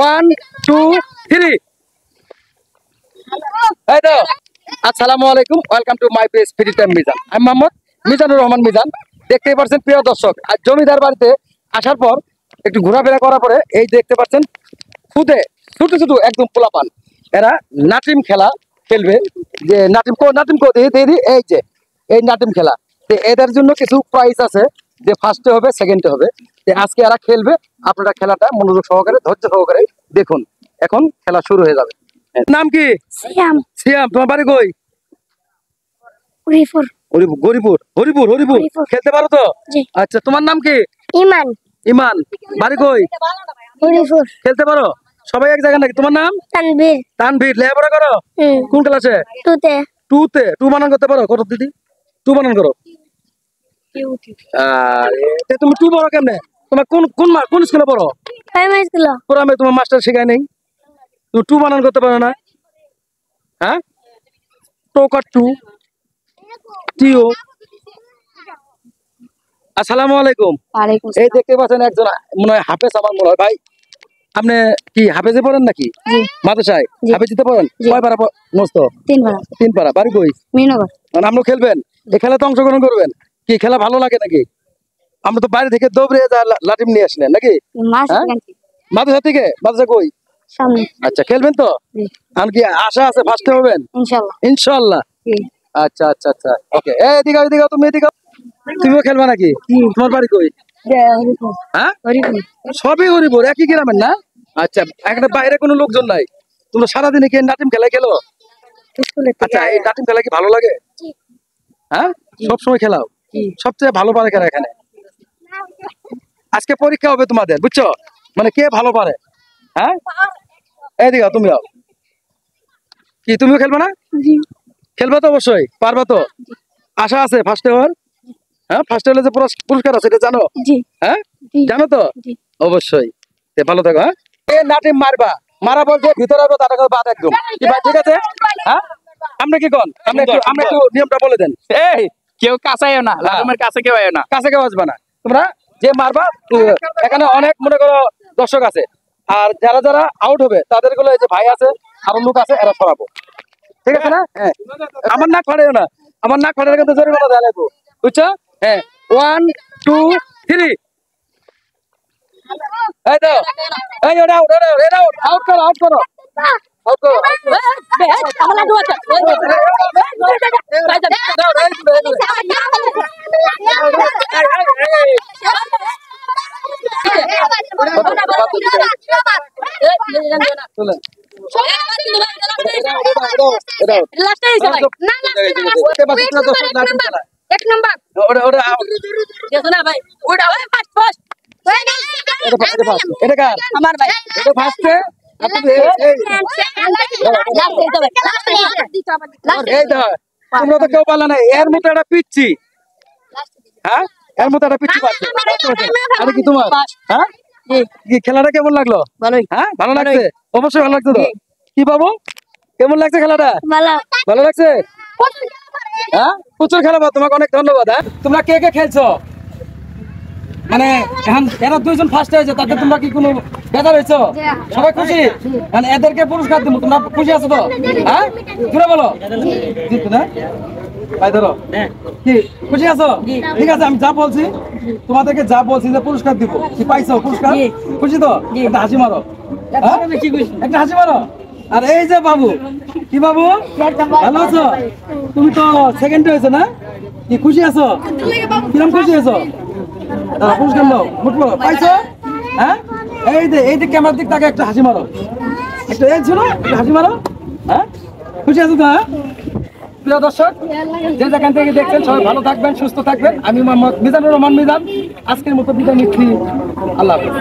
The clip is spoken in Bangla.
1 2 3 এই তো আসসালামু আলাইকুম welcome to my page free time Mizan আমি মোহাম্মদ মিজানুর রহমান মিজান দেখতেই পাচ্ছেন প্রিয় দর্শক আর জমিদার বাড়িতে আসার পর একটু ঘোরাফেরা করার পরে এই দেখতে পাচ্ছেন খুদে ছোট ছোট একদম পোলাপান এরা নাটিম খেলা খেলবে যে নাটিম কো দিয়ে এই যে এই নাটিম খেলা তো এদের জন্য কিছু প্রাইজ আছে যে ফার্স্টে হবে সেকেন্ডে হবে তো আজকে এরা খেলবে আপনারা খেলাটা মনোযোগ সহকারে ধৈর্য সহকারে দেখুন এখন খেলা শুরু হয়ে যাবে নাম কি সিয়াম সিয়াম তোমার বাড়ি কই হরিপুর হরিপুর খেলতে পারো তো আচ্ছা তোমার নাম কি ইমান ইমান বাড়ি কই হরিপুর খেলতে পারো সবাই এক জায়গায় নাকি তোমার নাম তানভীর তানভীর লেখাপড়া করো কোন ক্লাসে টুতে টু বানান করতে পারো কত দিদি টু বানান করো তুমি টু পড়ো কেমনে তোমার কোন স্কুলে পড়ো প্রাইমারি স্কুল আমি তোমার মাস্টার শেখায় নেই তুমি টু বানান করতে পারো না হ্যাঁ টোকার টু টিও আসসালামু আলাইকুম এই দেখতে পাচ্ছেন একজন মনে হয় হাফেজ আমার মনে হয় ভাই আপনি কি হাফেজে পড়েন নাকি মাদ্রাসায় হাফেজিতে পড়েন কয় পারা মস্ত তিন পারা বাড়ি কই মিনগর মানে আপনি খেলবেন এই খেলাতে অংশগ্রহণ করবেন কি খেলা ভালো লাগে নাকি আমরা তো বাইরে থেকে দৌড়ে লাঠিম নিয়ে আসলেন নাকি মাদ্রাসা থেকে মাদ্রাসা কই সামনে আচ্ছা খেলবেন তো আর কি আশা আছে ফার্স্টে হবেন ইনশাআল্লাহ আচ্ছা আচ্ছা আচ্ছা ওকে এদিকে তুমি এদিকে তুমিও খেলবা নাকি তোমার বাড়ি কই হ্যাঁ সবই হরিপুর একই গ্রামের না আচ্ছা একটা বাইরে কোনো লোকজন নাই তোমরা সারাদিনে কি নাটিম খেলা খেলো আচ্ছা এই নাটিম খেলা কি ভালো লাগে হ্যাঁ সবসময় খেলাও সবচেয়ে ভালো পারে খেলা এখানে আজকে পরীক্ষা হবে তোমাদের বুঝছো মানে কে ভালো পারে হ্যাঁ এইদিকে তুমি যাও কি তুমিও খেলবা না খেলবা তো অবশ্যই পারবা তো আশা আছে ফার্স্টে হওয়ার হ্যাঁ ফার্স্টে হলে যে পুরস্কার আছে এটা জানো হ্যাঁ জানো তো অবশ্যই ভালো থাকো হ্যাঁ নাটিম মারবা মারা বলতে ভিতরে আসবো তার বাদ একদম কি ভাই ঠিক আছে হ্যাঁ আমরা কি কন আমরা একটু নিয়মটা বলে দেন এই কেউ কাছেও না লালুমের কাছে কেউ আয় না কাছে কেউ আসবে না তোমরা যে মারবা এখানে অনেক মনে করো দর্শক আছে আর যারা যারা আউট হবে তাদের গুলো এই যে ভাই আছে আরো লোক আছে এরা সরাবো ঠিক আছে না হ্যাঁ আমার নাক ফাড়েও না আমার নাক ফাটার কিন্তু জরিমানা দেওয়া লাগবো বুঝছো হ্যাঁ 1 2 3 এই তো এই ওটা আউট করো তোমরা তো কেউ পারলে না এর মতো একটা পিচ্ছি হ্যাঁ এর মতো একটা পিচ্ছি পাচ্ছে আরে কি তোমার হ্যাঁ কি খেলাটা কেমন লাগলো হ্যাঁ ভালো লাগছে অবশ্যই ভালো লাগছে তো কি বাবু কেমন লাগছে খেলাটা ভালো লাগছে হ্যাঁ প্রচুর খেলাবো তোমাকে অনেক ধন্যবাদ হ্যাঁ তোমরা কে কে খেলছো মানে এখন এরা দুইজন ফার্স্ট হয়েছে তাতে তোমরা কি কোনো বেজার হয়েছো সবাই খুশি মানে এদেরকে পুরস্কার দেবো তোমরা খুশি আছো তো হ্যাঁ ঘুরে বলো জিতু না ভাই ধরো কি খুশি আছো ঠিক আছে আমি যা বলছি তোমাদেরকে যা বলছি যে পুরস্কার দিব কি পাইছো পুরস্কার খুশি তো একটা হাসি মারো একটা হাসি মারো আর এই যে বাবু কি বাবু ভালো আছো তুমি তো সেকেন্ড হয়েছো না কি খুশি আছো কিরম খুশি আছো পুরস্কার নাও মুঠ মারো পাইছো হ্যাঁ এই যে ক্যামেরার দিক তাকে একটা হাসি মারো একটা এই ছিল একটা হাসি মারো হ্যাঁ খুশি আছো তো হ্যাঁ প্রিয় দর্শক যে যেখান থেকে দেখছেন সবাই ভালো থাকবেন সুস্থ থাকবেন আমি মোহাম্মদ মিজানুর রহমান মিজান আজকের মতো বিদায় নিচ্ছি আল্লাহ হাফেজ